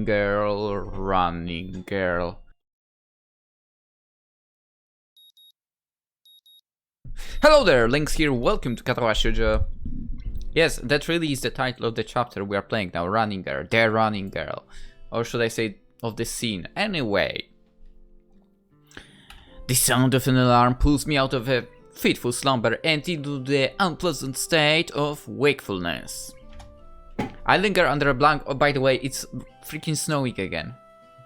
girl, running girl. Hello there, Lynx here, welcome to Katawa Shoujo. Yes, that really is the title of the chapter we are playing now, Running Girl, the Running Girl. Or should I say, of the scene. Anyway. The sound of an alarm pulls me out of a fitful slumber and into the unpleasant state of wakefulness. I linger under a blanket. Oh, by the way, it's freaking snowing again.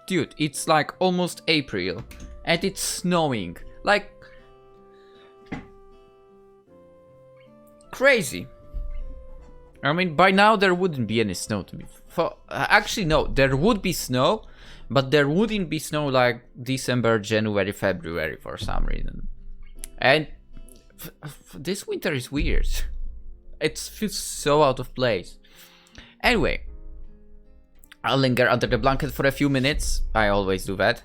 Dude, it's like almost April and it's snowing. Like, crazy. I mean, by now there wouldn't be any snow to be. Actually, no, there would be snow, but there wouldn't be snow like December, January, February for some reason. And this winter is weird. It feels so out of place. Anyway, I'll linger under the blanket for a few minutes. I always do that.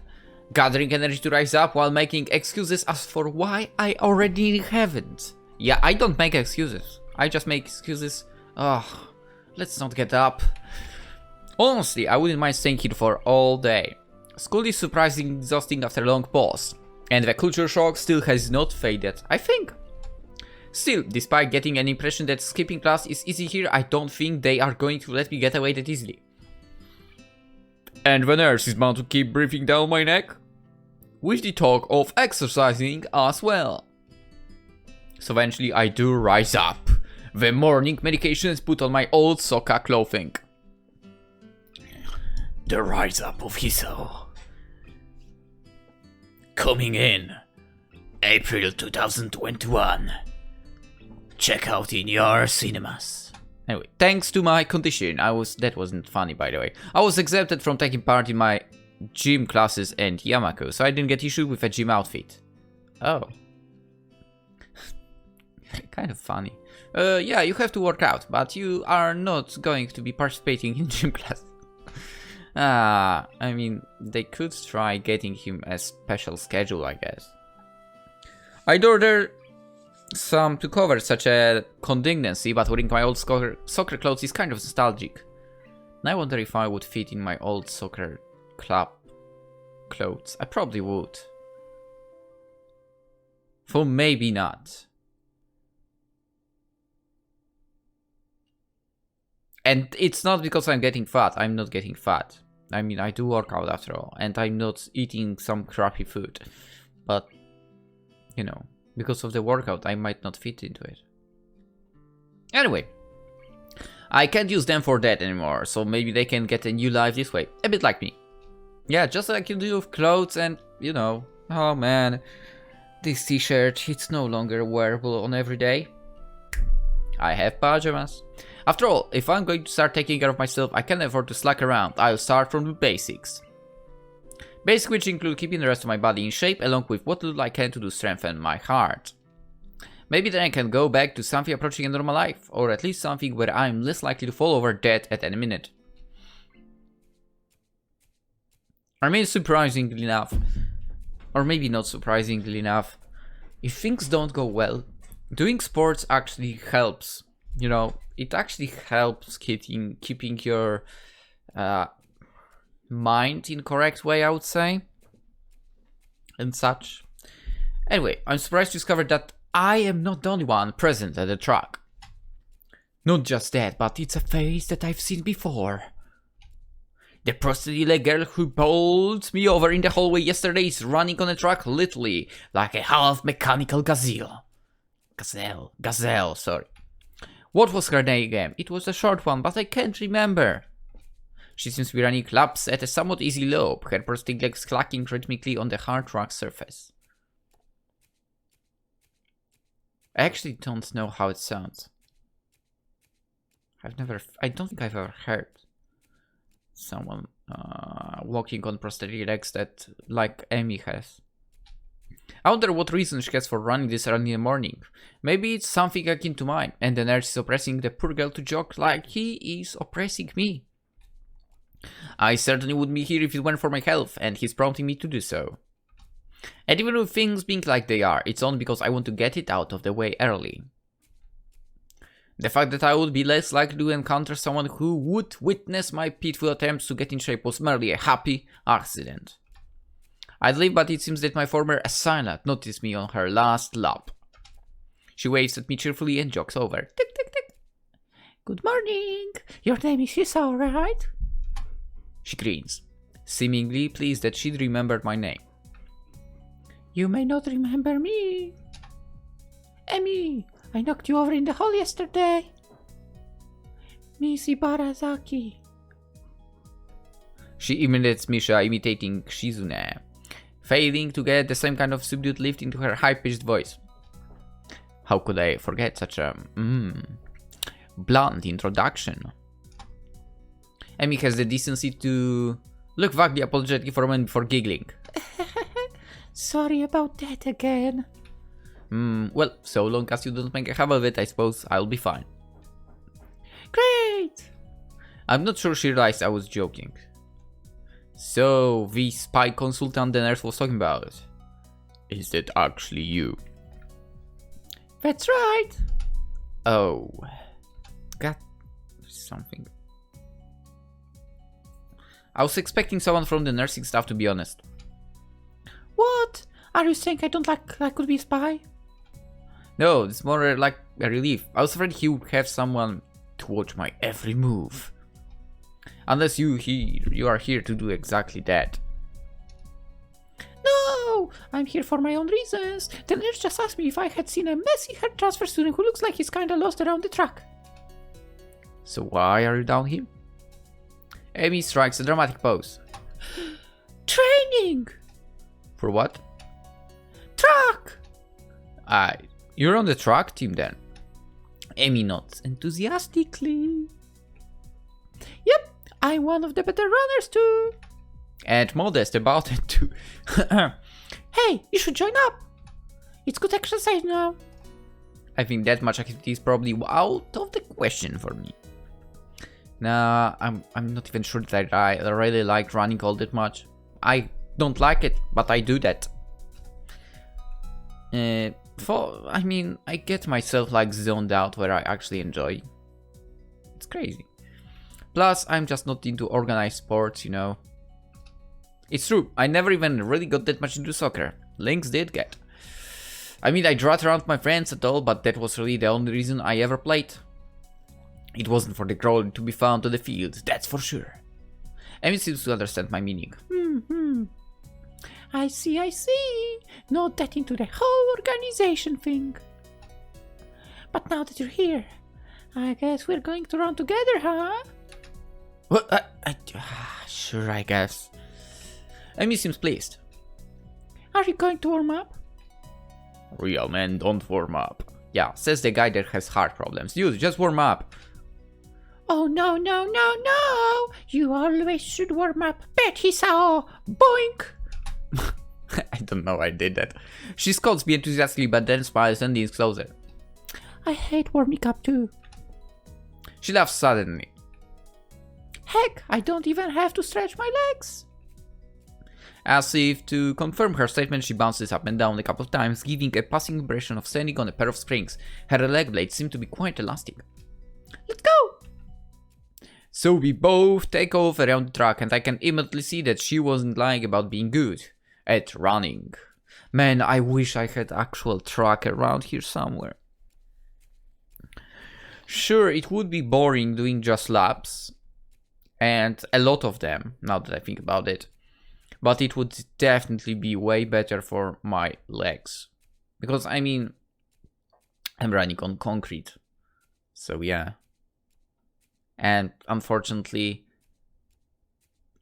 Gathering energy to rise up while making excuses as for why I already haven't. Yeah, I don't make excuses. I just make excuses. Oh, let's not get up. Honestly, I wouldn't mind staying here for all day. School is surprisingly exhausting after a long pause. And the culture shock still has not faded, I think. Still, despite getting an impression that skipping class is easy here, I don't think they are going to let me get away that easily. And the nurse is bound to keep breathing down my neck. With the talk of exercising as well. So eventually I do rise up. The morning medication is put on my old soccer clothing. The rise up of Hisao. Coming in. April 2021. Check out in your cinemas. Anyway, thanks to my condition, that wasn't funny by the way. I was exempted from taking part in my gym classes and Yamaku, so I didn't get issued with a gym outfit. Oh. Kind of funny. Yeah, you have to work out, but you are not going to be participating in gym class. I mean, they could try getting him a special schedule, I guess. I'd order some to cover such a contingency, but wearing my old soccer clothes is kind of nostalgic. And I wonder if I would fit in my old soccer club clothes. I probably would. For maybe not. And it's not because I'm getting fat. I'm not getting fat. I mean, I do work out after all. And I'm not eating some crappy food. But, you know, because of the workout, I might not fit into it. Anyway. I can't use them for that anymore. So maybe they can get a new life this way. A bit like me. Yeah, just like you do with clothes and, you know. Oh man. This t-shirt, it's no longer wearable on every day. I have pajamas. After all, if I'm going to start taking care of myself, I can't afford to slack around. I'll start from the basics. Basics which include keeping the rest of my body in shape, along with what little I can to strengthen my heart. Maybe then I can go back to something approaching a normal life, or at least something where I'm less likely to fall over dead at any minute. I mean, surprisingly enough, or maybe not surprisingly enough, if things don't go well, doing sports actually helps. You know, it actually helps keeping your mind in correct way, I would say. And such. Anyway, I'm surprised to discover that I am not the only one present at the track. Not just that, but it's a face that I've seen before. The prostitute girl who bowled me over in the hallway yesterday is running on the track literally like a half-mechanical gazelle. Gazelle, sorry. What was her name again? It was a short one, but I can't remember. She seems to be running laps at a somewhat easy lope, her prosthetic legs clacking rhythmically on the hard track surface. I actually don't know how it sounds. I don't think I've ever heard someone walking on prosthetic legs that like Amy has. I wonder what reason she has for running this early in the morning. Maybe it's something akin to mine, and the nurse is oppressing the poor girl to jog like he is oppressing me. I certainly wouldn't be here if it weren't for my health, and he's prompting me to do so. And even with things being like they are, it's only because I want to get it out of the way early. The fact that I would be less likely to encounter someone who would witness my pitiful attempts to get in shape was merely a happy accident. I'd leave, but it seems that my former assailant noticed me on her last lap. She waves at me cheerfully and jogs over. Tick, tick, tick. Good morning. Your name is Hisao, right? She grins, seemingly pleased that she'd remembered my name. You may not remember me. Emi, I knocked you over in the hall yesterday. Miss Ibarazaki. She imitates Misha, imitating Shizune, failing to get the same kind of subdued lift into her high-pitched voice. How could I forget such a blunt introduction? Emi has the decency to look vaguely apologetic for a moment before giggling. Sorry about that again. Well, so long as you don't make a habit of it, I suppose I'll be fine. Great! I'm not sure she realized I was joking. So, the spy consultant the nurse was talking about, is that actually you? That's right! Oh. Got something. I was expecting someone from the nursing staff, to be honest. What? Are you saying I don't like I could be a spy? No, it's more like a relief. I was afraid he would have someone to watch my every move. Unless you are here to do exactly that. No, I'm here for my own reasons. The nurse just asked me if I had seen a messy hair transfer student who looks like he's kinda lost around the track. So why are you down here? Amy strikes a dramatic pose. Training! For what? Track! You're on the track team then? Amy nods enthusiastically. Yep, I'm one of the better runners too. And modest about it too. Hey, you should join up. It's good exercise now. I think that much activity is probably out of the question for me. Nah, I'm not even sure that I really like running all that much. I don't like it, but I do that. I get myself like zoned out where I actually enjoy. It's crazy. Plus, I'm just not into organized sports, you know. It's true, I never even really got that much into soccer. Lynx did get. I trot around my friends at all, but that was really the only reason I ever played. It wasn't for the glory to be found on the field, that's for sure. Amy seems to understand my meaning. I see. Not that into the whole organization thing. But now that you're here, I guess we're going to run together, huh? Well, sure, I guess. Amy seems pleased. Are you going to warm up? Real men don't warm up. Yeah, says the guy that has heart problems. Dude, just warm up. Oh, no. You always should warm up. Bet Hisao. Boink. I don't know I did that. She scolds me enthusiastically but then smiles and leans closer. I hate warming up too. She laughs suddenly. Heck, I don't even have to stretch my legs. As if to confirm her statement, she bounces up and down a couple of times, giving a passing impression of standing on a pair of springs. Her leg blades seem to be quite elastic. Let's go! So we both take off around the track, and I can immediately see that she wasn't lying about being good at running. Man, I wish I had actual track around here somewhere. Sure, it would be boring doing just laps, and a lot of them, now that I think about it. But it would definitely be way better for my legs. Because, I'm running on concrete. So, yeah. And, unfortunately,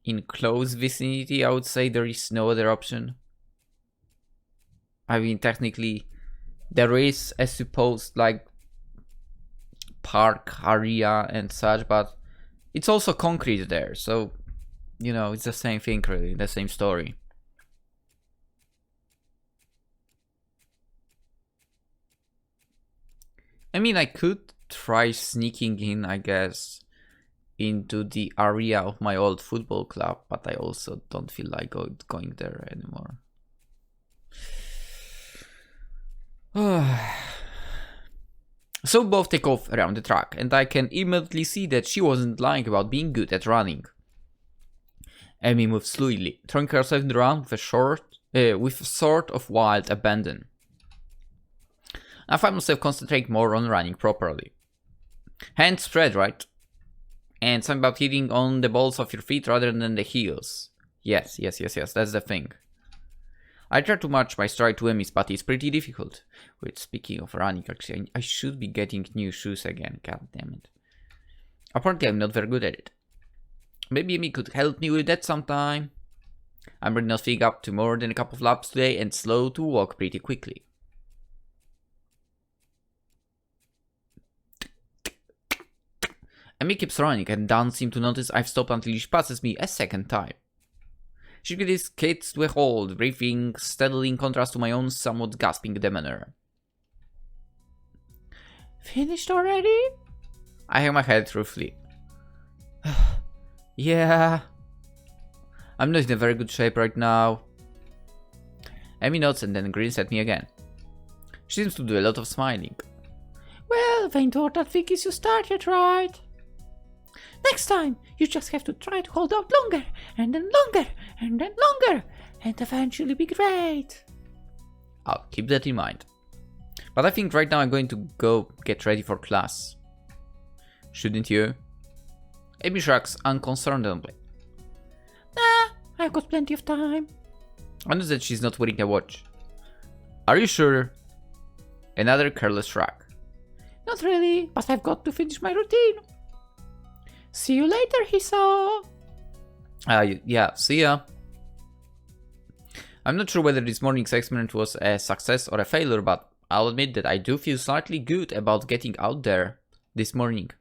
in close vicinity, I would say there is no other option. Technically, there is a supposed, park area and such, but it's also concrete there, so... it's the same thing really, the same story. I could try sneaking in, I guess, into the area of my old football club, but I also don't feel like going there anymore. So we both take off around the track, and I can immediately see that she wasn't lying about being good at running. Amy moves fluidly, throwing herself in the run with a sort of wild abandon. I find myself concentrating more on running properly. Hands spread, right? And something about hitting on the balls of your feet rather than the heels. Yes, that's the thing. I try to match my stride to Emmy's, but it's pretty difficult. Wait, speaking of running, actually, I should be getting new shoes again, god damn it. Apparently I'm not very good at it. Maybe Emmy could help me with that sometime. I'm really not feeling up to more than a couple of laps today and slow to walk pretty quickly. Emmy keeps running and doesn't seem to notice I've stopped until she passes me a second time. She gets kids to a hold, breathing steadily in contrast to my own somewhat gasping demeanor. Finished already? I hang my head ruefully. Yeah. I'm not in a very good shape right now. Emmy nods and then grins at me again. She seems to do a lot of smiling. Well, they don't think you started right. Next time, you just have to try to hold out longer, and then longer, and then longer, and eventually be great. I'll keep that in mind. But I think right now I'm going to go get ready for class. Shouldn't you? Amy shrugs unconcernedly. Nah, I've got plenty of time. I notice that she's not wearing a watch. Are you sure? Another careless shrug. Not really, but I've got to finish my routine. See you later, Hisao. Yeah, see ya. I'm not sure whether this morning's experiment was a success or a failure, but I'll admit that I do feel slightly good about getting out there this morning.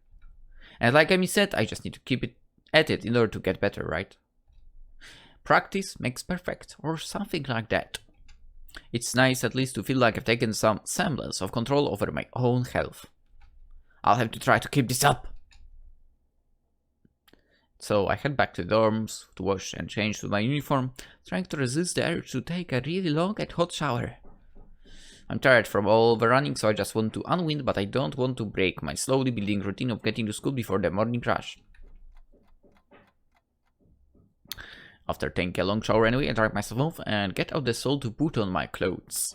And like Amy said, I just need to keep it at it in order to get better, right? Practice makes perfect, or something like that. It's nice at least to feel like I've taken some semblance of control over my own health. I'll have to try to keep this up. So I head back to the dorms to wash and change to my uniform, trying to resist the urge to take a really long and hot shower. I'm tired from all the running, so I just want to unwind, but I don't want to break my slowly building routine of getting to school before the morning rush. After taking a long shower anyway, I dry myself off and get out the stall to put on my clothes.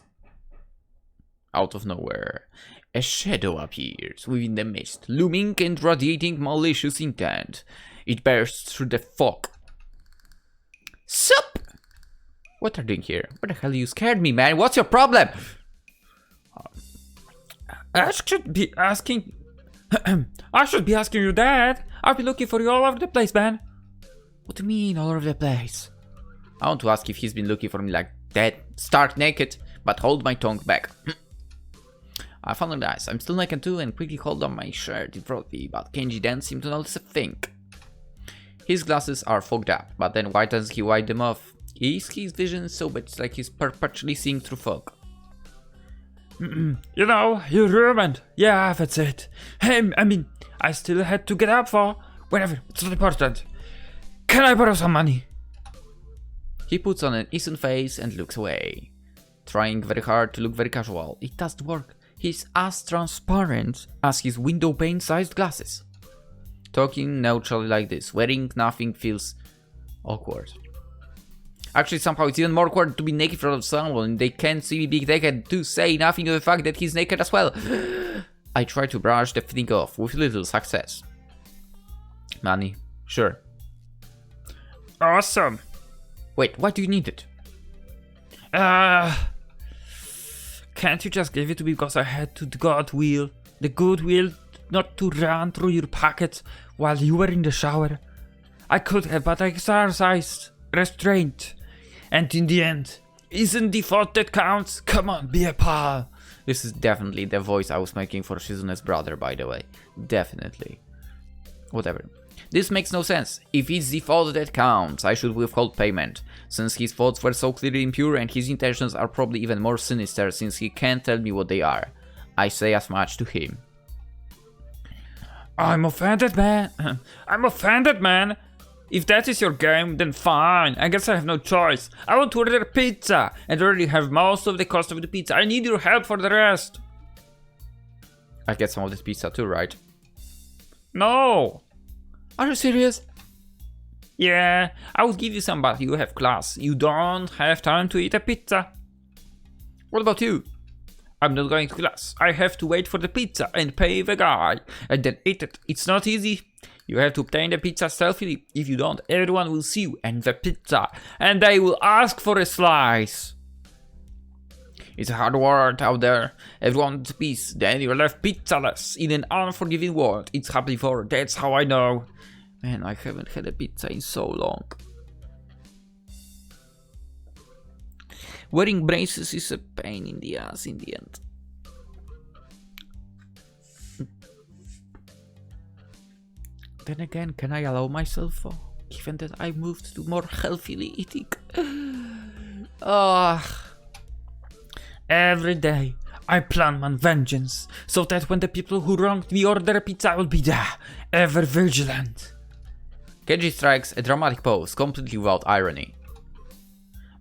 Out of nowhere, a shadow appears within the mist, looming and radiating malicious intent. It bursts through the fog. Sup? What are you doing here? What the hell, you scared me, man? What's your problem? I should be asking you that. I've been looking for you all over the place, man. What do you mean, all over the place? I want to ask if he's been looking for me like that, stark naked, but hold my tongue back. I found it nice. I'm still naked too and quickly hold on my shirt in front of me, but Kenji didn't seem to notice a thing. His glasses are fogged up, but then why doesn't he wipe them off? His vision so bad it's like he's perpetually seeing through fog. You know, you ruined. Yeah, that's it. Hey, I mean, I still had to get up for whatever. It's not important. Can I borrow some money? He puts on an innocent face and looks away, trying very hard to look very casual. It doesn't work. He's as transparent as his window pane sized glasses. Talking neutrally like this, wearing nothing feels awkward. Actually, somehow it's even more awkward to be naked in front of someone and they can't see me being naked to say nothing to the fact that he's naked as well. I try to brush the thing off with little success. Money, sure. Awesome. Wait, why do you need it? Can't you just give it to me because I had to the goodwill not to run through your pockets while you were in the shower? I could have, but I exercised restraint. And in the end, isn't the thought that counts? Come on, be a pal. This is definitely the voice I was making for Shizune's brother, by the way. Definitely. Whatever. This makes no sense. If it's the thought that counts, I should withhold payment, since his thoughts were so clearly impure and his intentions are probably even more sinister since he can't tell me what they are. I say as much to him. I'm offended, man. I'm offended, man. If that is your game, then fine. I guess I have no choice. I want to order pizza and already have most of the cost of the pizza. I need your help for the rest. I get some of this pizza too, right? No! Are you serious? Yeah, I would give you some, but you have class. You don't have time to eat a pizza. What about you? I'm not going to class. I have to wait for the pizza and pay the guy and then eat it. It's not easy. You have to obtain the pizza stealthily. If you don't, everyone will see you and the pizza, and they will ask for a slice. It's a hard world out there. Everyone wants a piece. Then you're left pizzaless in an unforgiving world. It's happened before. That's how I know. Man, I haven't had a pizza in so long. Wearing braces is a pain in the ass in the end. Then again, can I allow myself, given that I moved to more healthily eating? Every day, I plan my vengeance, so that when the people who wronged me order a pizza, I will be there, ever vigilant. Kenji strikes a dramatic pose, completely without irony.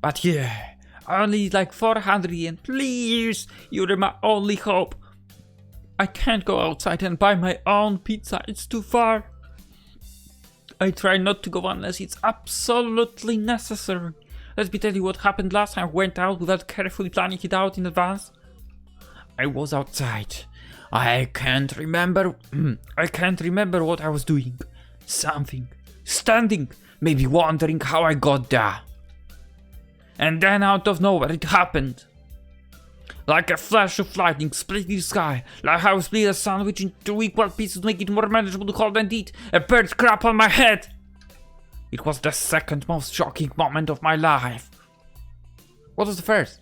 But yeah, I only need like 400 yen, please, you're my only hope. I can't go outside and buy my own pizza, it's too far. I try not to go unless it's absolutely necessary. Let me tell you what happened last time I went out without carefully planning it out in advance. I was outside. I can't remember what I was doing. Something. Standing. Maybe wondering how I got there. And then out of nowhere it happened. Like a flash of lightning splitting the sky, like how I split a sandwich into equal pieces to make it more manageable to hold and eat. A bird crap on my head! It was the second most shocking moment of my life. What was the first?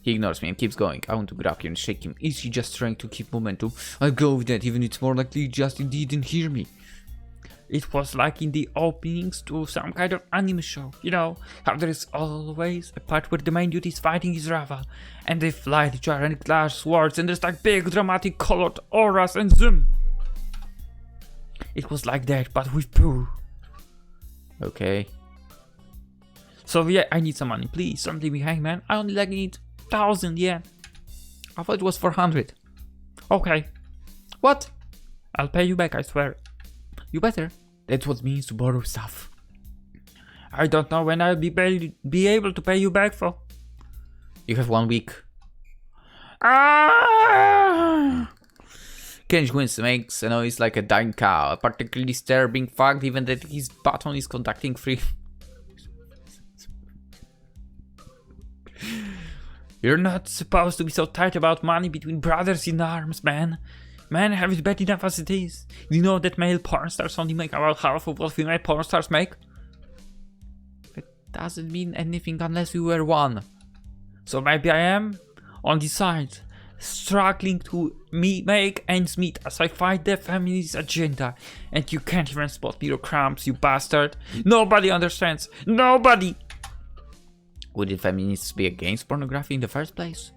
He ignores me and keeps going. I want to grab him and shake him. Is he just trying to keep momentum? I'll go with that, even if it's more likely he just didn't hear me. It was like in the openings to some kind of anime show. You know, how there is always a part where the main dude is fighting his rival, and they fly each other and clash swords, and there's like big dramatic colored auras and zoom. It was like that, but with poo. Okay. So yeah, I need some money, please. Don't leave me hang, man. I only like need 1,000 yen. I thought it was 400. Okay. What? I'll pay you back, I swear. You better. That's what it means to borrow stuff. I don't know when I'll be able to pay you back for. You have 1 week. Ah! Kenji Wins makes a noise like a dying cow, a particularly disturbing fact even that his button is conducting free. You're not supposed to be so tight about money between brothers in arms, man. Men have it bad enough as it is. You know that male porn stars only make about half of what female porn stars make? That doesn't mean anything unless we were one. So maybe I am on the side, struggling to make ends meet as I fight the feminist agenda. And you can't even spot me your cramps, you bastard. Nobody understands. Nobody! Wouldn't feminists be against pornography in the first place?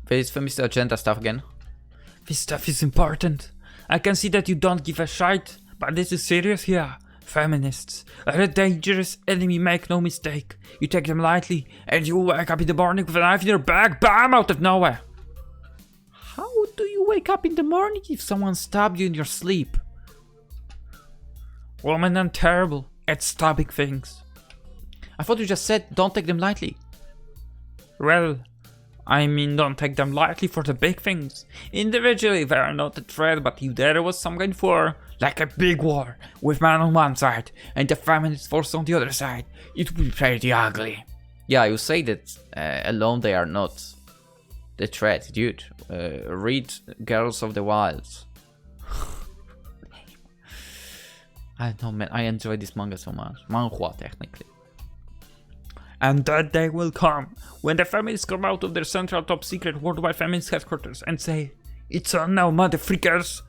This feminist agenda stuff again. This stuff is important. I can see that you don't give a shit, but this is serious here. Feminists are a dangerous enemy, make no mistake. You take them lightly, and you wake up in the morning with a knife in your back, bam, out of nowhere. How do you wake up in the morning if someone stabbed you in your sleep? Women are terrible at stabbing things. I thought you just said don't take them lightly. Well, I mean, don't take them lightly for the big things. Individually, they are not a threat, but if there was some kind of war, like a big war, with man on one side and the feminist force on the other side, it would be pretty ugly. Yeah, you say that alone they are not the threat, dude. Read Girls of the Wilds. I don't know, man. I enjoy this manga so much. Manhwa, technically. And that day will come, when the feminists come out of their central top secret worldwide feminist headquarters and say, "It's on now, motherfreakers."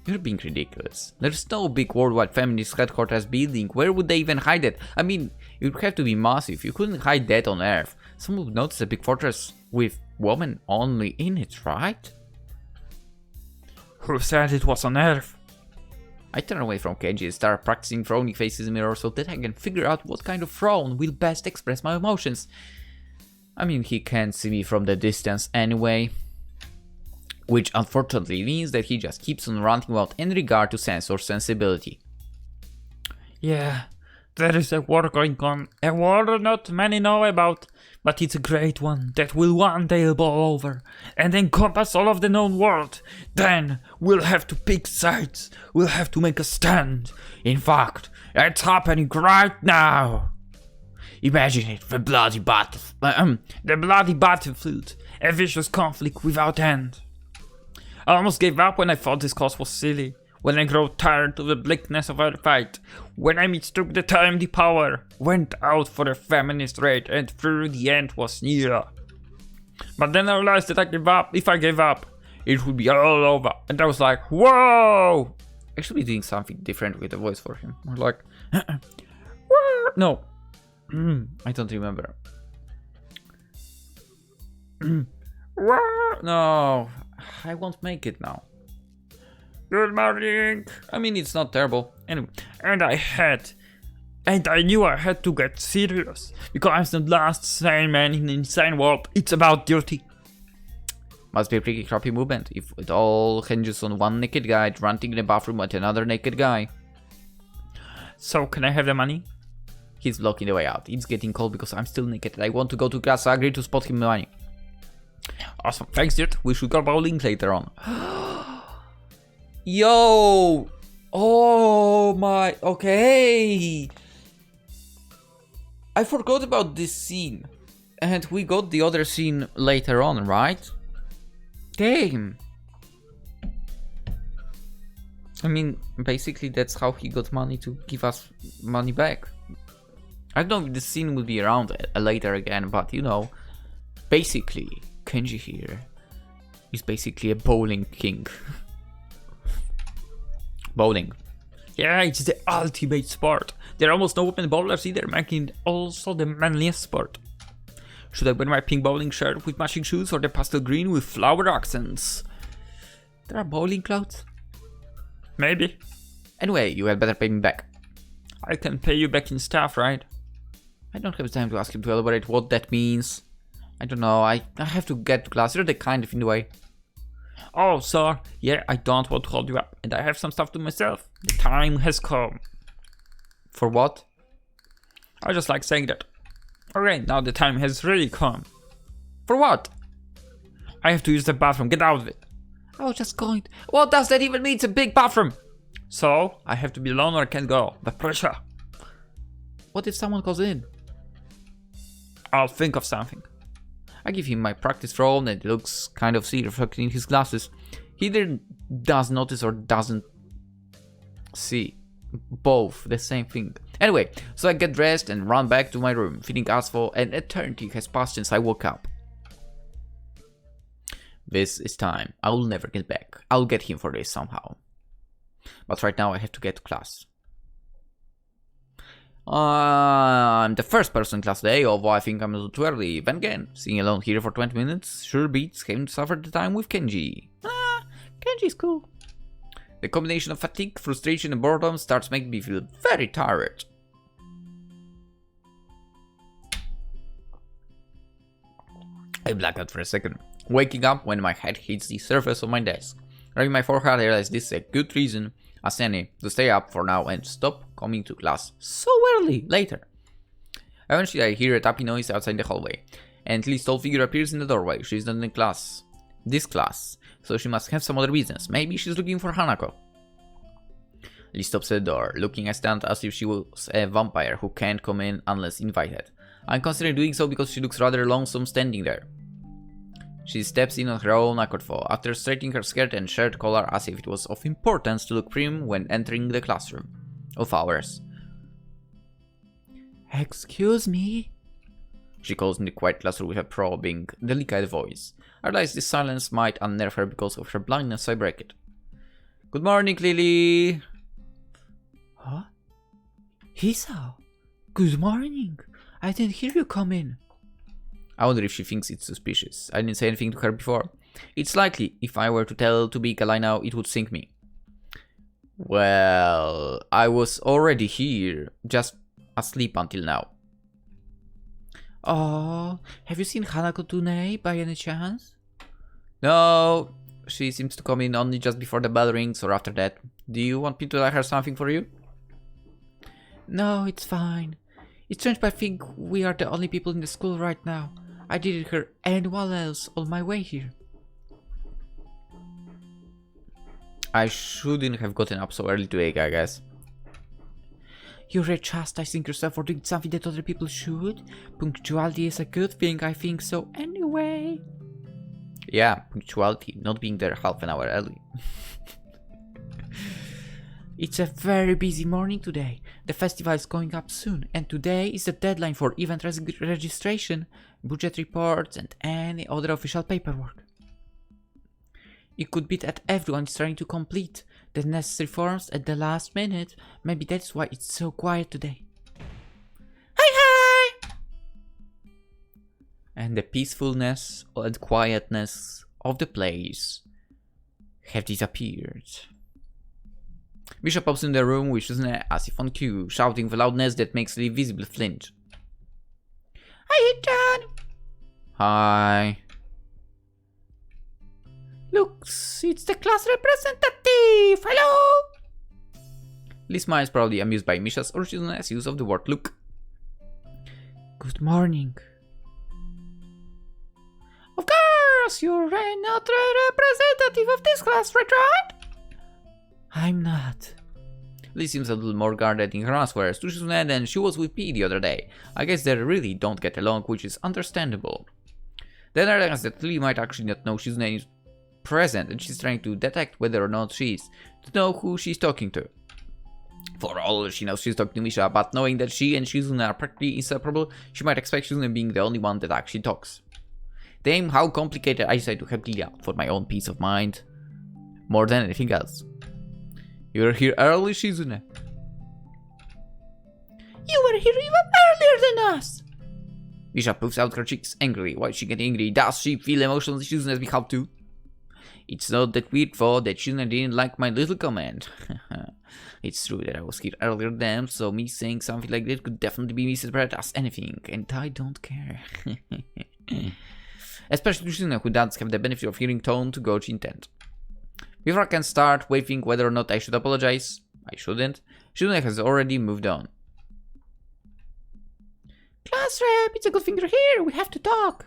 You're being ridiculous. There's no big worldwide feminist headquarters building. Where would they even hide it? I mean, it would have to be massive. You couldn't hide that on Earth. Someone would notice a big fortress with women only in it, right? Who said it was on Earth? I turn away from Kenji and start practicing frowning faces in the mirror so that I can figure out what kind of frown will best express my emotions. I mean, he can't see me from the distance anyway. which unfortunately means that he just keeps on ranting without any regard to sense or sensibility. Yeah, there is a war going on. A war not many know about, but it's a great one that will one day blow over and encompass all of the known world. Then we'll have to pick sides. We'll have to make a stand. In fact, it's happening right now. Imagine it, the bloody battlefield, a vicious conflict without end. I almost gave up when I thought this cause was silly, when I grew tired of the bleakness of our fight, when I mistook the time the power, went out for a feminist raid and through the end was near. But then I realized that if I gave up, it would be all over, and I was like, whoa! I should be doing something different with the voice for him. Or like, no. I don't remember. No, I won't make it now. Good morning. I mean, it's not terrible. Anyway, and I knew I had to get serious, because I'm the last sane man in the insane world. It's about duty. Must be a pretty crappy movement if it all hinges on one naked guy ranting in the bathroom at another naked guy. So, can I have the money? He's blocking the way out. It's getting cold because I'm still naked and I want to go to class, so I agree to spot him money. Awesome, thanks dude. We should go bowling later on. Yo! Oh my... Okay! I forgot about this scene. And we got the other scene later on, right? Damn! I mean, basically that's how he got money to give us money back. I don't know if this scene will be around later again, but you know, basically, Kenji here is basically a bowling king. Bowling. Yeah, it's the ultimate sport. There are almost no women bowlers either, making it also the manliest sport. Should I wear my pink bowling shirt with matching shoes or the pastel green with flower accents? There are bowling clothes? Maybe. Anyway, you had better pay me back. I can pay you back in stuff, right? I don't have time to ask him to elaborate what that means. I don't know, I have to get to class. You're the kind of in the way. Oh, sir, yeah, I don't want to hold you up, and I have some stuff to myself. The time has come. For what? I just like saying that. Alright, now the time has really come. For what? I have to use the bathroom, get out of it. I was just going. What does that even mean? It's a big bathroom. So, I have to be alone or I can't go. The pressure. What if someone calls in? I'll think of something. I give him my practice throw and it looks kind of silly reflected in his glasses. He either does notice or doesn't see. Both the same thing. Anyway, so I get dressed and run back to my room, feeling as though an eternity has passed since I woke up. This is time. I will never get back. I'll get him for this somehow. But right now I have to get to class. I'm the first person in class today, although I think I'm a little too early. Then again, sitting alone here for 20 minutes sure beats having to suffer the time with Kenji. Kenji's cool. The combination of fatigue, frustration and boredom starts making me feel very tired. I black out for a second, waking up when my head hits the surface of my desk. Rubbing my forehead, I realize this is a good reason as any to stay up for now and stop coming to class so early later. Eventually I hear a tapping noise outside the hallway, and Lee's tall figure appears in the doorway. She's not in this class, so she must have some other business. Maybe she's looking for Hanako. Lee stops at the door, looking astounded as if she was a vampire who can't come in unless invited. I'm considering doing so because she looks rather lonesome standing there. She steps in on her own accord though, after straightening her skirt and shirt collar as if it was of importance to look prim when entering the classroom of ours. Excuse me? She calls in the quiet classroom with a probing, delicate voice. I realize this silence might unnerve her because of her blindness, so I break it. Good morning, Lily! Huh? Hisao! Good morning! I didn't hear you come in. I wonder if she thinks it's suspicious. I didn't say anything to her before. It's likely, if I were to tell too big a lie now, it would sink me. Well, I was already here, just asleep until now. Oh, have you seen Hanako today by any chance? No, She seems to come in only just before the bell rings or after that. Do you want me to tell her something for you? No, it's fine. It's strange, but I think we are the only people in the school right now. I didn't hear anyone else on my way here. I shouldn't have gotten up so early today, I guess. You're chastising yourself for doing something that other people should? Punctuality is a good thing, I think so anyway. Yeah, punctuality, not being there half an hour early. It's a very busy morning today. The festival is going up soon, and today is the deadline for event registration, budget reports, and any other official paperwork. It could be that everyone is trying to complete the necessary forms at the last minute. Maybe that's why it's so quiet today. Hi! And the peacefulness and quietness of the place have disappeared. Bishop pops in the room with Shizune as if on cue, shouting with a loudness that makes the visible flinch. Hi, John! Hi. Looks, it's the class representative! Hello! Lisma is probably amused by Misha's or Shizune's use of the word look. Good morning. Of course, you're not a representative of this class, right? I'm not. Lee seems a little more guarded in her answers to Shizune than she was with P the other day. I guess they really don't get along, which is understandable. Then I realize that Lee might actually not know Shizune is present and she's trying to detect whether or not she is, to know who she's talking to. For all she knows, she's talking to Misha, but knowing that she and Shizune are practically inseparable, she might expect Shizune being the only one that actually talks. Damn, how complicated I decide to help Lee out for my own peace of mind. More than anything else. You're here early, Shizune. You were here even earlier than us! Misha puffs out her cheeks angrily. Why is she getting angry? Does she feel emotions Shizune's behalf too? It's not that weird thought that Shizune didn't like my little comment. It's true that I was here earlier than them, so me saying something like that could definitely be misinterpreted as anything, and I don't care. Especially Shizune, who does have the benefit of hearing tone to gauge intent. Before I can start waving whether or not I should apologize, I shouldn't, Shizune has already moved on. Class rep, it's a good thing you're here, we have to talk.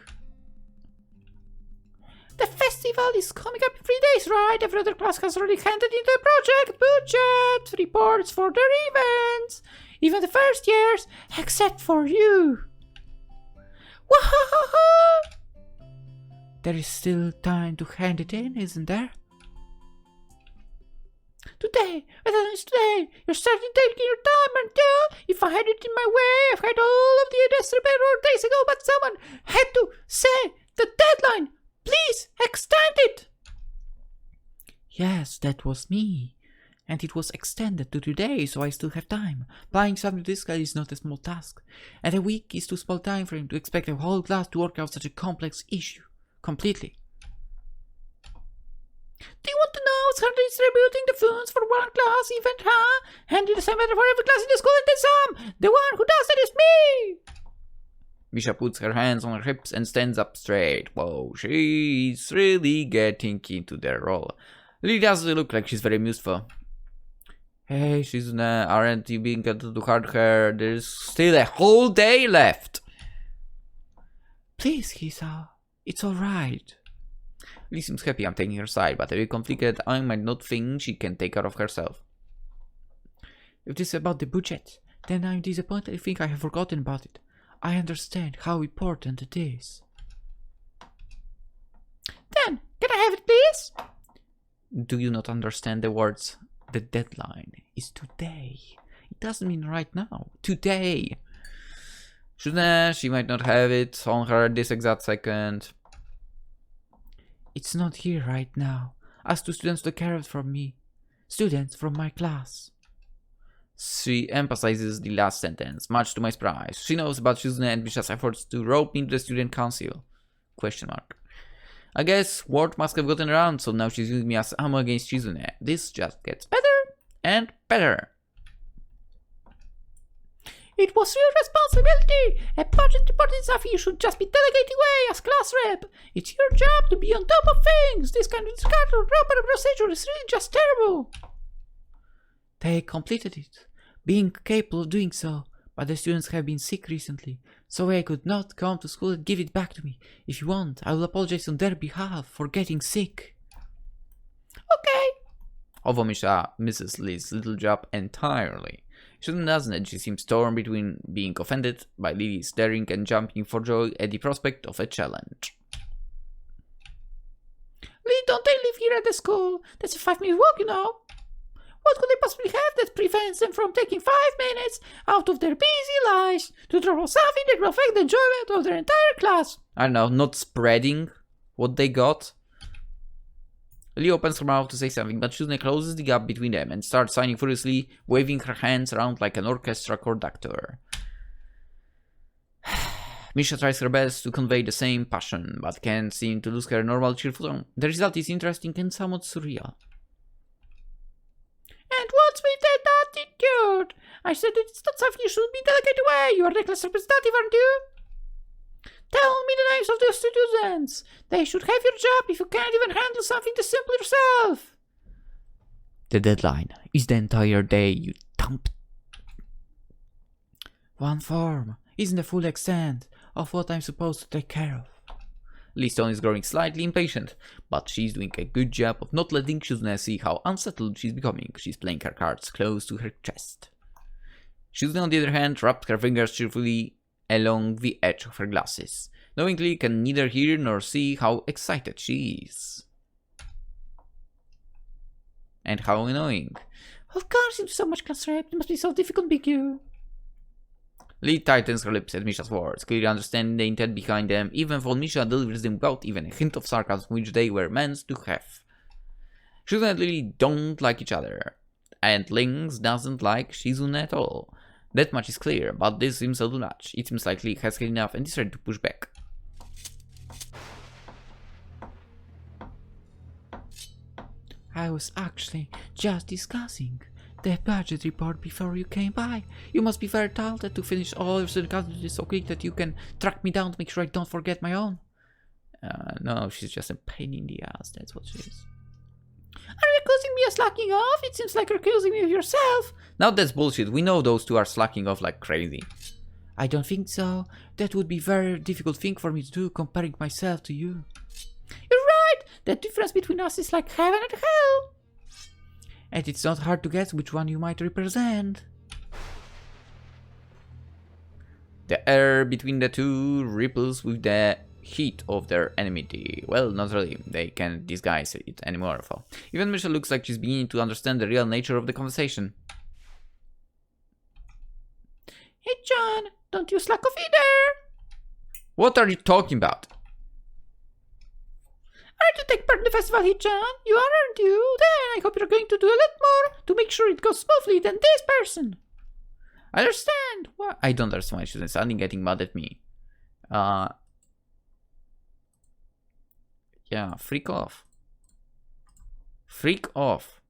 The festival is coming up in 3 days, right? Every other class has already handed in their project, budget, reports for their events. Even the first years, except for you. Wahahaha! There is still time to hand it in, isn't there? Today, you're starting taking your time, aren't you? If I had it in my way, I've had all of the necessary paperwork days ago, but someone had to say the deadline. Please, extend it! Yes, that was me. And it was extended to today, so I still have time. Applying something to this guy is not a small task. And a week is too small time for him to expect a whole class to work out such a complex issue. Completely. Do you want to know what's hard distributing the funds for one class event, huh? And it is a matter for every class in the school and then some. The one who does that is me! Misha puts her hands on her hips and stands up straight. Whoa, she's really getting into the role. Lee doesn't look like she's very amused for. Hey, Shizune, aren't you being a little too hard here? There's still a whole day left. Please, Hisao, it's alright. Lee seems happy I'm taking her side, but a bit conflicted. I might not think she can take care of herself. If this is about the budget, then I'm disappointed. I think I have forgotten about it. I understand how important it is. Then, can I have it, please? Do you not understand the words? The deadline is today. It doesn't mean right now. Today. She might not have it on her this exact second. It's not here right now. Ask two students to carry it from me. Students from my class. She emphasizes the last sentence, much to my surprise. She knows about Shizune and Misha's efforts to rope me into the student council. Question mark. I guess word must have gotten around, so now she's using me as ammo against Shizune. This just gets better and better. It was your responsibility. A budget reporting staff you should just be delegated away as class rep. It's your job to be on top of things. This kind of discard or proper procedure is really just terrible. They completed it, being capable of doing so, but the students have been sick recently, so they could not come to school and give it back to me. If you want, I will apologize on their behalf for getting sick. Okay. Although Misha misses Lily's little job entirely. She doesn't, and she seems torn between being offended by Lily's daring and jumping for joy at the prospect of a challenge. Lee, don't they live here at the school? That's a 5-minute walk, you know. What could they possibly have that prevents them from taking 5 minutes out of their busy lives to draw something that will affect the enjoyment of their entire class? I don't know, not spreading what they got. Lee opens her mouth to say something, but Shuzune closes the gap between them and starts signing furiously, waving her hands around like an orchestra conductor. Misha tries her best to convey the same passion, but can't seem to lose her normal cheerful tone. The result is interesting and somewhat surreal. And what's with that attitude? I said it's not something you should be delegated away. You are the class representative, aren't you? Tell me the names of the students. They should have your job if you can't even handle something this simple yourself. The deadline is the entire day, you dump. One form isn't the full extent of what I'm supposed to take care of. Lee's tone is growing slightly impatient, but she's doing a good job of not letting Shuzune see how unsettled she's becoming. She's playing her cards close to her chest. Shuzune, on the other hand, wraps her fingers cheerfully along the edge of her glasses. Knowingly can neither hear nor see how excited she is. And how annoying. Of course, you do so much class rep. It must be so difficult, BQ. Lee tightens her lips at Misha's words, clearly understanding the intent behind them, even though Misha delivers them without even a hint of sarcasm which they were meant to have. Shizune and Lily don't like each other, and Lynx doesn't like Shizune at all. That much is clear, but this seems a little much. It seems like Lee has had enough and decided to push back. I was actually just discussing the budget report before you came by. You must be very talented to finish all your student activities so quick that you can track me down to make sure I don't forget my own. No, she's just a pain in the ass, that's what she is. Are you accusing me of slacking off? It seems like you're accusing me of yourself. Now that's bullshit, we know those two are slacking off like crazy. I don't think so. That would be a very difficult thing for me to do, comparing myself to you. You're right. The difference between us is like heaven and hell. And it's not hard to guess which one you might represent. The air between the two ripples with the heat of their enmity. Well, not really. They can't disguise it anymore. Even Misha looks like she's beginning to understand the real nature of the conversation. Hey, John, don't you slack off either. What are you talking about? Aren't you taking part in the festival here, John? You are, aren't you? Then I hope you're going to do a lot more to make sure it goes smoothly than this person. I understand. What? I don't understand why she's suddenly getting mad at me. Yeah, freak off. Freak off.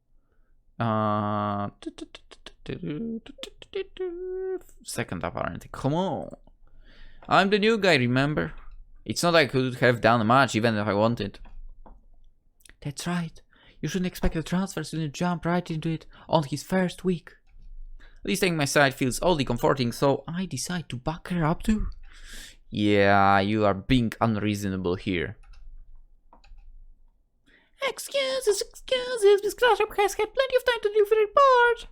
Second apparently. Come on. I'm the new guy, remember? It's not like I could have done much even if I wanted. That's right. You shouldn't expect the transfer student to jump right into it on his first week. At least taking my side feels oddly comforting, so I decide to back her up too. Yeah, you are being unreasonable here. Excuses, Miss Classroom has had plenty of time to do the report.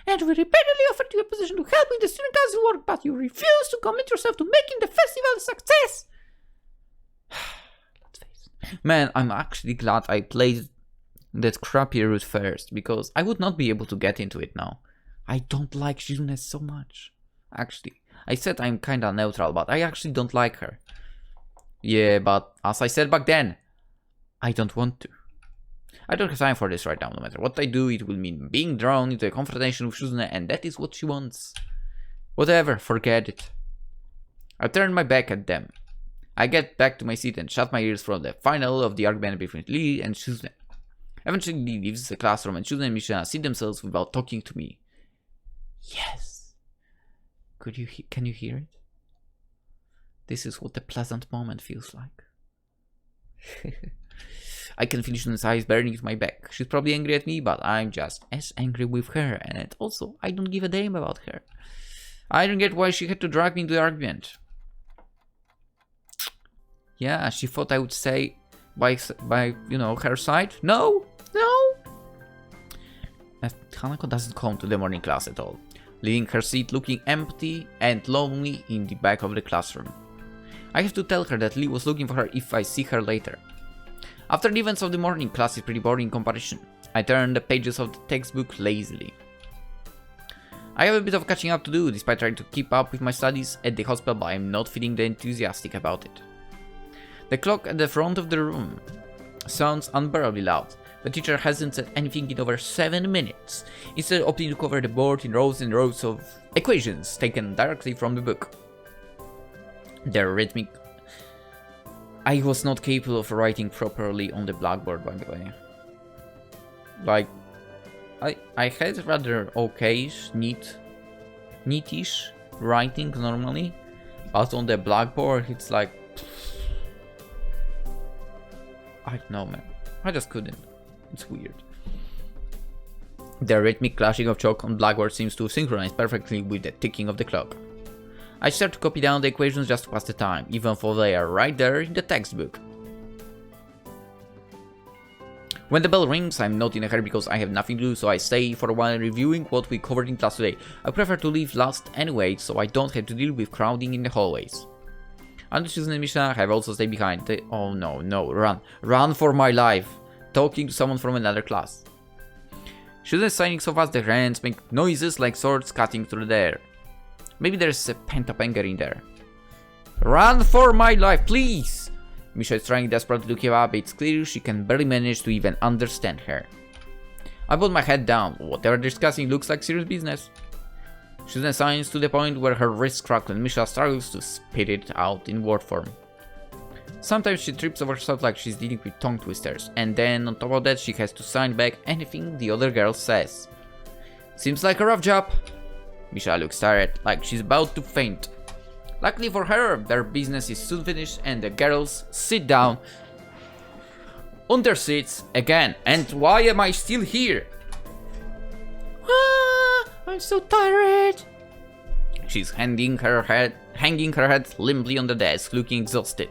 And we repeatedly offered you a position to help with the student council work, but you refused to commit yourself to making the festival a success. Let's face it. Man, I'm actually glad I played that crappy route first, because I would not be able to get into it now. I don't like Shizune so much. Actually, I said I'm kinda neutral, but I actually don't like her. Yeah, but as I said back then, I don't want to. I don't have time for this right now. No matter what I do, it will mean being drawn into a confrontation with Shizune, and that is what she wants. Whatever, forget it. I turn my back at them. I get back to my seat and shut my ears from the final of the argument between Lee and Shizune. Eventually, Lee leaves the classroom and Shizune and Misha seat themselves without talking to me. Yes. Can you hear it? This is what a pleasant moment feels like. I can feel Shune's eyes burning my back. She's probably angry at me, but I'm just as angry with her, and also I don't give a damn about her. I don't get why she had to drag me into the argument. Yeah, she thought I would stay by her side. No. Hanako doesn't come to the morning class at all, leaving her seat looking empty and lonely in the back of the classroom. I have to tell her that Lee was looking for her if I see her later. After the events of the morning, class is pretty boring in comparison. I turn the pages of the textbook lazily. I have a bit of catching up to do, despite trying to keep up with my studies at the hospital, but I'm not feeling that enthusiastic about it. The clock at the front of the room sounds unbearably loud. The teacher hasn't said anything in over 7 minutes, instead opting to cover the board in rows and rows of equations taken directly from the book. They're rhythmic. I was not capable of writing properly on the blackboard, by the way. Like, I had rather okay-ish, neatish writing normally, but on the blackboard it's like, I don't know, man. I just couldn't. It's weird. The rhythmic clashing of chalk on blackboard seems to synchronize perfectly with the ticking of the clock. I start to copy down the equations just to pass the time, even though they are right there in the textbook. When the bell rings, I'm not in a hurry because I have nothing to do, so I stay for a while reviewing what we covered in class today. I prefer to leave last anyway, so I don't have to deal with crowding in the hallways. Andrew and Misha have also stayed behind. Oh no, run for my life! Talking to someone from another class. Students signing so fast their hands make noises like swords cutting through the air. Maybe there's a pent-up anger in there. Run for my life, please! Misha is trying desperately to keep up. It's clear she can barely manage to even understand her. I put my head down. What they're discussing looks like serious business. Student signs to the point where her wrists crack and Misha struggles to spit it out in word form. Sometimes she trips over herself like she's dealing with tongue twisters, and then on top of that she has to sign back anything the other girl says. Seems like a rough job. Misha looks tired, like she's about to faint. Luckily for her, their business is soon finished and the girls sit down on their seats again. And why am I still here? I'm so tired. She's hanging her head limply on the desk, looking exhausted.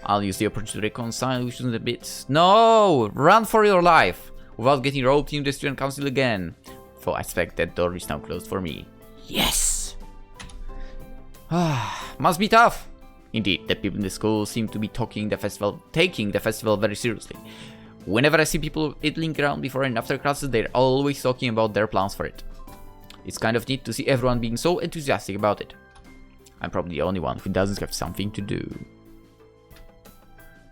I'll use the opportunity to reconcile with a bit. No! Run for your life! Without getting roped into the student council again. For I expect that door is now closed for me. Yes! Must be tough. Indeed, the people in the school seem to be taking the festival very seriously. Whenever I see people idling around before and after classes, they're always talking about their plans for it. It's kind of neat to see everyone being so enthusiastic about it. I'm probably the only one who doesn't have something to do.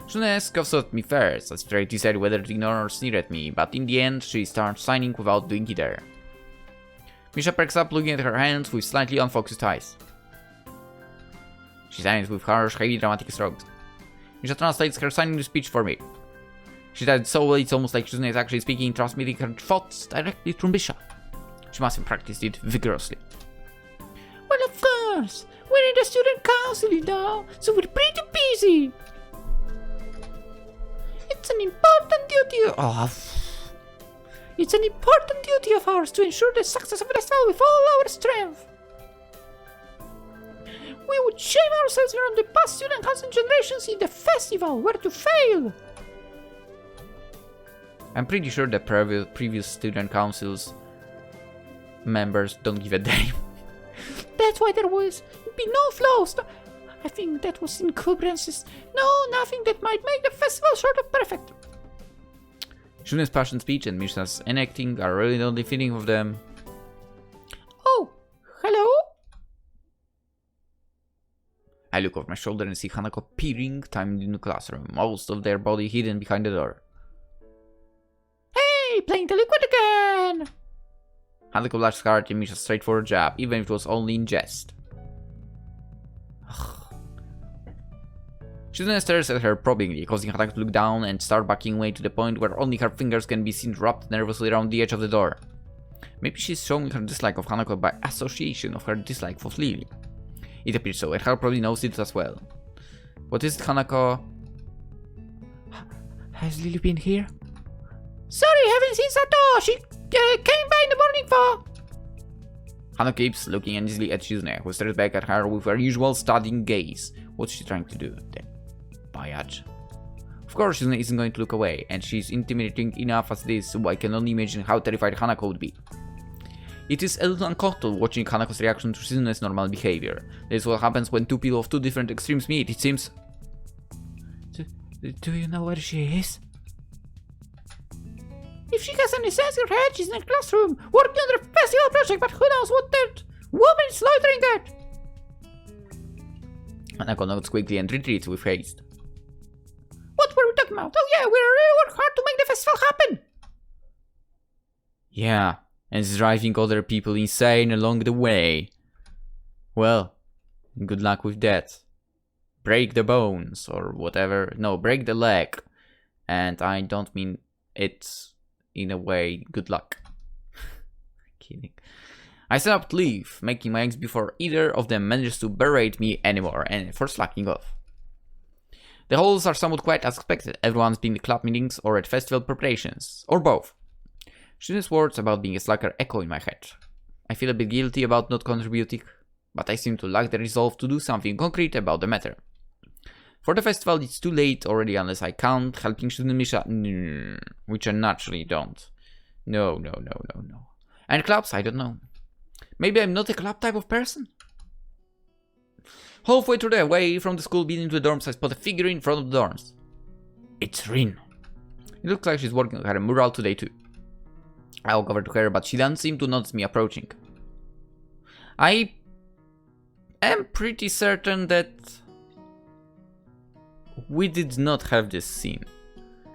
Shune scoffs at me first, as trying to decide whether to ignore or sneer at me, but in the end she starts signing without doing either. Misha perks up, looking at her hands with slightly unfocused eyes. She signs with harsh, heavy, dramatic strokes. Misha translates her signing speech for me. She does it so well it's almost like Shune is actually speaking, transmitting her thoughts directly through Misha. She must have practiced it vigorously. Well, of course. We're in the student council, you know, so we're pretty busy. It's an important duty of ours to ensure the success of the festival with all our strength. We would shame ourselves around the past student council generations in the festival were to fail. I'm pretty sure the previous student councils members don't give a damn. That's why there will be no flaws. I think that was encumbrances. No, nothing that might make the festival sort of perfect. Shune's passion speech and Misha's enacting are really not the fitting of them. Oh, hello? I look over my shoulder and see Hanako peering time in the classroom, most of their body hidden behind the door. Hey, playing the liquid again! Hanako laughs hard at Misha's straightforward jab, even if it was only in jest. She then stares at her probingly, causing Hanako to look down and start backing away to the point where only her fingers can be seen wrapped nervously around the edge of the door. Maybe she's showing her dislike of Hanako by association of her dislike of Lily. It appears so, and her probably knows it as well. What is it, Hanako? Has Lily been here? Sorry, haven't seen Sato. She came by in the morning for... Hanako keeps looking uneasily at Shizune, who stares back at her with her usual studying gaze. What's she trying to do? Then, biatch. Of course, Shizune isn't going to look away, and she's intimidating enough as this, so I can only imagine how terrified Hanako would be. It is a little uncomfortable watching Hanako's reaction to Shizune's normal behavior. This is what happens when two people of two different extremes meet, it seems. Do you know where she is? If she has any sense in her head, she's in a classroom, working on a festival project, but who knows what that woman is loitering at? Hanako nods quickly and retreats with haste. What were we talking about? Oh yeah, we really work hard to make the festival happen! Yeah, and it's driving other people insane along the way. Well, good luck with that. Break the bones, or whatever. No, break the leg. And I don't mean it in a way, good luck. Kidding. I set up to leave, making my eggs before either of them manages to berate me anymore, and for slacking off. The halls are somewhat quiet as expected, everyone's been at club meetings or at festival preparations, or both. Shune's words about being a slacker echo in my head. I feel a bit guilty about not contributing, but I seem to lack the resolve to do something concrete about the matter. For the festival, it's too late already unless I count helping Shune Misha, which I naturally don't. No. And clubs, I don't know. Maybe I'm not a club type of person? Halfway through the way from the school building to the dorms, I spot a figure in front of the dorms. It's Rin. It looks like she's working on her mural today too. I walk over to her, but she doesn't seem to notice me approaching. I am pretty certain that we did not have this scene.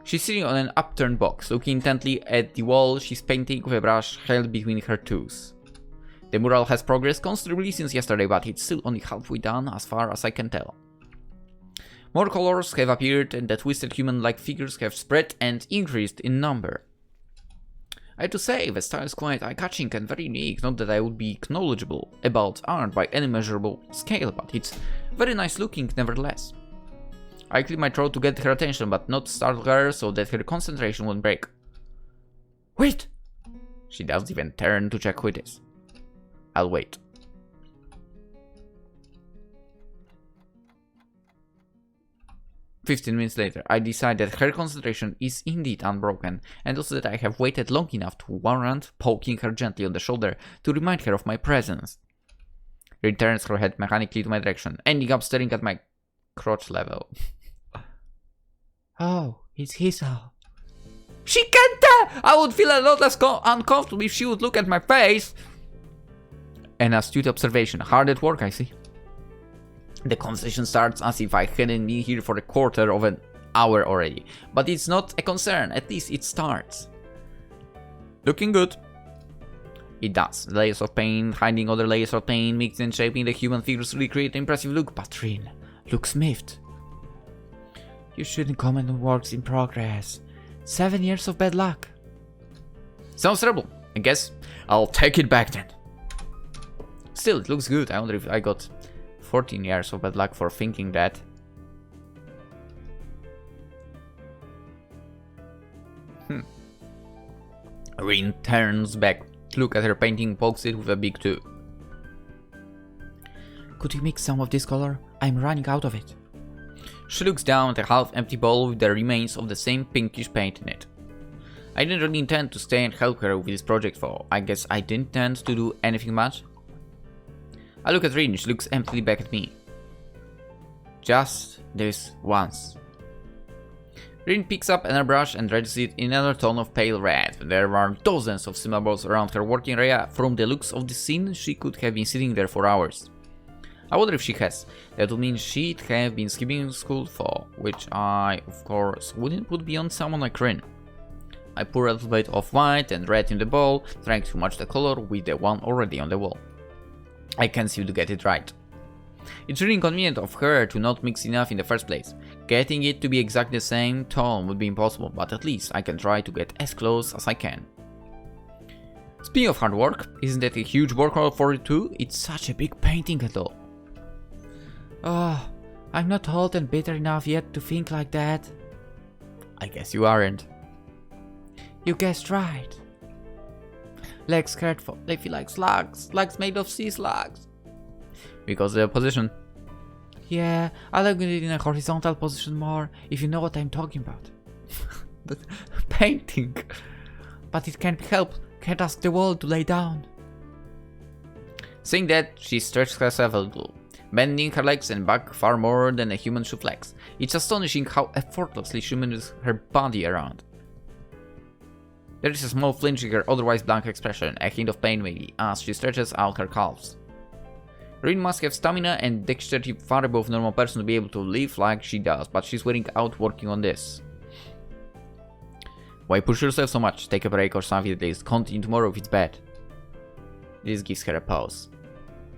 She's sitting on an upturned box, looking intently at the wall she's painting with a brush held between her toes. The mural has progressed considerably since yesterday, but it's still only halfway done as far as I can tell. More colors have appeared and the twisted human-like figures have spread and increased in number. I have to say, the style is quite eye-catching and very unique, not that I would be knowledgeable about art by any measurable scale, but it's very nice looking nevertheless. I clear my throat to get her attention, but not startle her so that her concentration won't break. Wait! She doesn't even turn to check who it is. I'll wait. "15 minutes later, I decide that her concentration is indeed unbroken, and also that I have waited long enough to warrant poking her gently on the shoulder to remind her of my presence. Rin turns her head mechanically to my direction, ending up staring at my crotch level. Oh, it's Hisao. She can't tell! I would feel a lot less uncomfortable if she would look at my face. An astute observation. Hard at work, I see. The conversation starts as if I hadn't been here for a quarter of an hour already. But it's not a concern, at least it starts. Looking good. It does. Layers of paint, hiding other layers of paint, mixing and shaping the human figures to recreate an impressive look. But Rin looks miffed. You shouldn't comment on works in progress. 7 years of bad luck. Sounds terrible. I guess I'll take it back then. Still, it looks good. I wonder if I got 14 years of bad luck for thinking that. Rin turns back, look at her painting, pokes it with a big toe. Could you mix some of this color? I'm running out of it. She looks down at a half-empty bowl with the remains of the same pinkish paint in it. I didn't really intend to stay and help her with this project, for I guess I didn't intend to do anything much. I look at Rin, she looks emptily back at me. Just this once. Rin picks up an airbrush and dredges it in another tone of pale red. There are dozens of symbols around her working area. From the looks of the scene, she could have been sitting there for hours. I wonder if she has. That would mean she'd have been skipping school for, which I, of course, wouldn't put beyond someone like Rin. I pour a little bit of white and red in the bowl, trying to match the color with the one already on the wall. I can't seem to get it right. It's really inconvenient of her to not mix enough in the first place. Getting it to be exactly the same tone would be impossible, but at least I can try to get as close as I can. Speaking of hard work, isn't that a huge workload for you too? It's such a big painting at all. Oh, I'm not old and bitter enough yet to think like that. I guess you aren't. You guessed right. Legs cared for, they feel like slugs, legs made of sea slugs. Because the position. Yeah, I like it in a horizontal position more, if you know what I'm talking about. But painting. But it can't be helped, can't ask the wall to lay down. Saying that, she stretched herself a little, bending her legs and back far more than a human should flex. It's astonishing how effortlessly she moves her body around. There is a small flinch in her otherwise blank expression, a hint of pain maybe, as she stretches out her calves. Rin must have stamina and dexterity far above normal person to be able to live like she does, but she's wearing out working on this. Why push yourself so much? Take a break or something at least. Continue tomorrow if it's bad. This gives her a pause.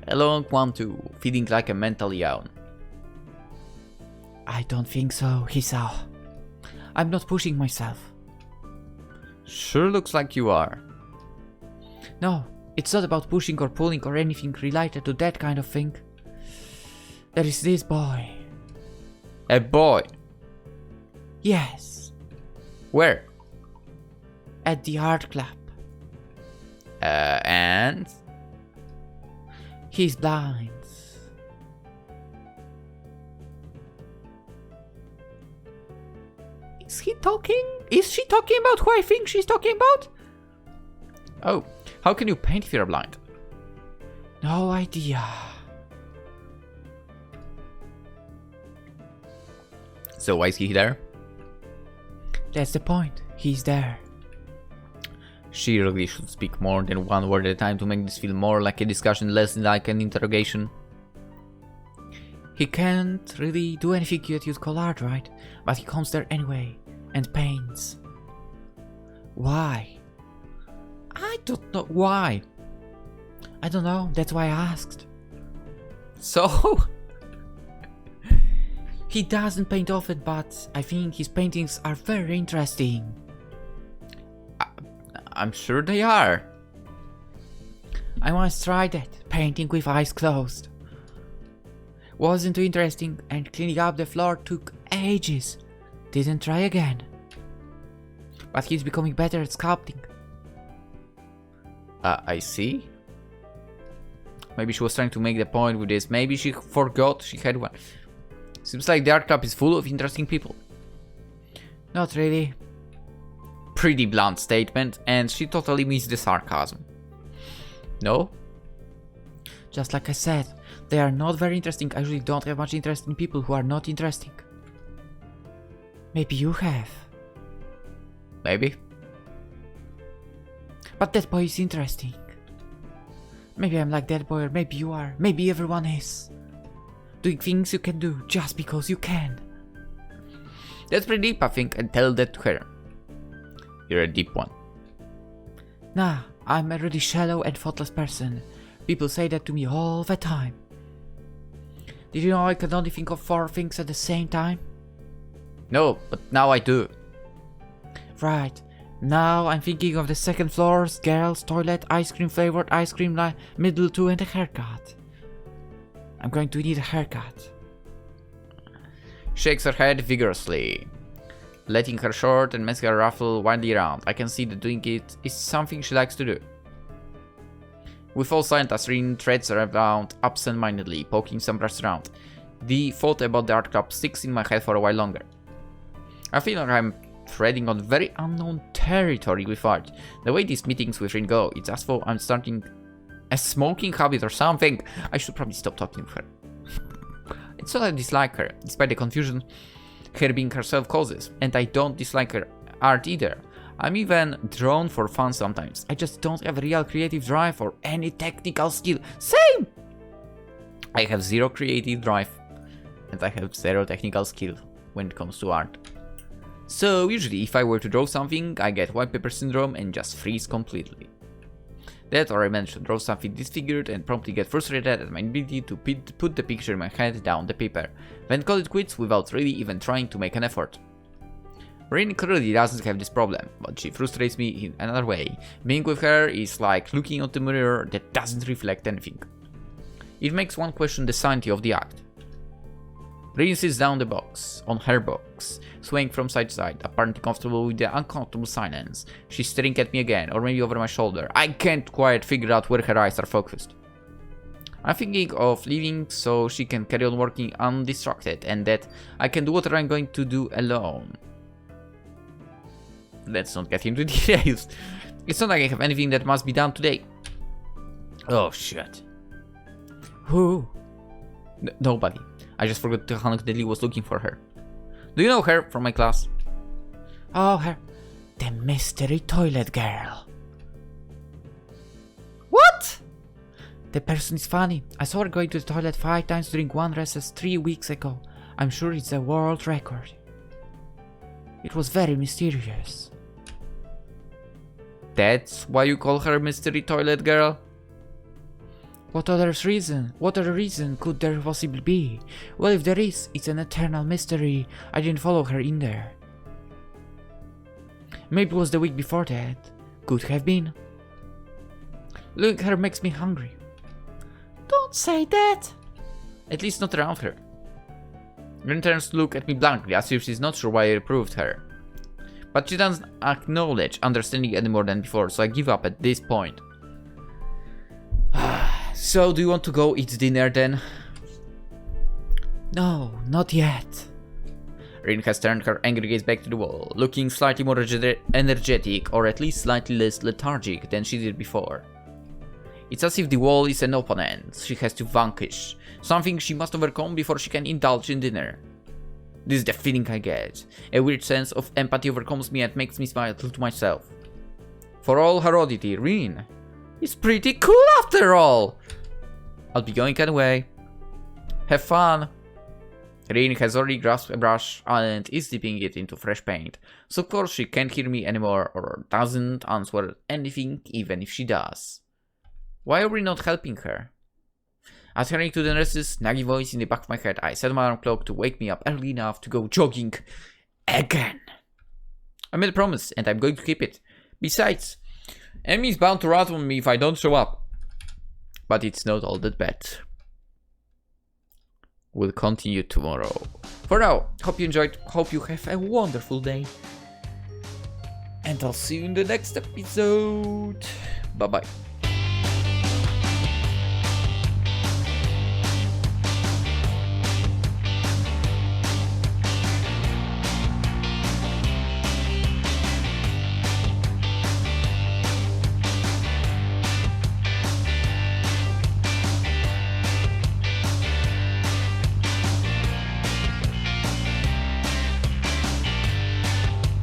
A long one too, feeling like a mental yawn. I don't think so, Hisao. I'm not pushing myself. Sure looks like you are. No, it's not about pushing or pulling or anything related to that kind of thing. There is this boy. A boy? Yes. Where? At the art club. And? He's blind. Is he talking? Is she talking about who I think she's talking about? Oh, how can you paint if you're blind? No idea. So why is he there? That's the point. He's there. She really should speak more than one word at a time to make this feel more like a discussion, less like an interrogation. He can't really do anything you'd call art, right? But he comes there anyway, and paints. Why? I don't know why. I don't know, that's why I asked. So? He doesn't paint often, but I think his paintings are very interesting. I'm sure they are. I once tried that, painting with eyes closed. Wasn't too interesting, and cleaning up the floor took ages. Didn't try again. But he's becoming better at sculpting. I see. Maybe she was trying to make the point with this. Maybe she forgot she had one. Seems like the art club is full of interesting people. Not really. Pretty blunt statement, and she totally missed the sarcasm. No? Just like I said, they are not very interesting. I usually don't have much interest in people who are not interesting. Maybe you have. Maybe. But that boy is interesting. Maybe I'm like that boy, or maybe you are. Maybe everyone is. Doing things you can do just because you can. That's pretty deep, I think, and tell that to her. You're a deep one. Nah, I'm a really shallow and thoughtless person. People say that to me all the time. Did you know I can only think of 4 things at the same time? No, but now I do. Right. Now I'm thinking of the second floors, girls, toilet, ice cream flavored ice cream middle 2 and a haircut. I'm going to need a haircut. Shakes her head vigorously, letting her short and mascara ruffle wildly around. I can see that doing it is something she likes to do. With all silent, Rin treads around absent-mindedly, poking some brush around. The thought about the art club sticks in my head for a while longer. I feel like I'm treading on very unknown territory with art. The way these meetings with Rin go, it's as though I'm starting a smoking habit or something. I should probably stop talking to her. It's not that I dislike her, despite the confusion her being herself causes, and I don't dislike her art either. I'm even drawn for fun sometimes. I just don't have a real creative drive or any technical skill. Same! I have 0 creative drive, and I have 0 technical skill when it comes to art. So usually if I were to draw something, I get white paper syndrome and just freeze completely. That, or I manage to draw something disfigured and promptly get frustrated at my inability to put the picture in my head down the paper, then call it quits without really even trying to make an effort. Rin clearly doesn't have this problem, but she frustrates me in another way. Being with her is like looking at the mirror that doesn't reflect anything. It makes one question the sanity of the act. Rin sits down on her box, swaying from side to side, apparently comfortable with the uncomfortable silence. She's staring at me again, or maybe over my shoulder. I can't quite figure out where her eyes are focused. I'm thinking of leaving so she can carry on working undistracted, and that I can do whatever I'm going to do alone. Let's not get into details. It's not like I have anything that must be done today. Oh shit. Who? Nobody. I just forgot to Hank Deli was looking for her. Do you know her from my class? Oh, her. The mystery toilet girl. What? The person is funny. I saw her going to the toilet 5 times during one recess 3 weeks ago. I'm sure it's a world record. It was very mysterious. That's why you call her mystery toilet girl? What other reason could there possibly be? Well, if there is, it's an eternal mystery. I didn't follow her in there. Maybe it was the week before that. Could have been. Looking at her makes me hungry. Don't say that! At least not around her. Rin turns to look at me blankly, as if she's not sure why I reproved her. But she doesn't acknowledge understanding any more than before, so I give up at this point. So, do you want to go eat dinner then? No, not yet. Rin has turned her angry gaze back to the wall, looking slightly more energetic, or at least slightly less lethargic than she did before. It's as if the wall is an opponent she has to vanquish, something she must overcome before she can indulge in dinner. This is the feeling I get. A weird sense of empathy overcomes me and makes me smile to myself. For all her oddity, Rin is pretty cool after all! I'll be going anyway. Have fun! Rin has already grasped a brush and is dipping it into fresh paint, so of course she can't hear me anymore or doesn't answer anything even if she does. Why are we not helping her? As hearing to the nurse's naggy voice in the back of my head, I set my alarm clock to wake me up early enough to go jogging again. I made a promise and I'm going to keep it. Besides, Emmy's bound to rat on me if I don't show up. But it's not all that bad. We'll continue tomorrow. For now, hope you enjoyed, hope you have a wonderful day. And I'll see you in the next episode. Bye bye.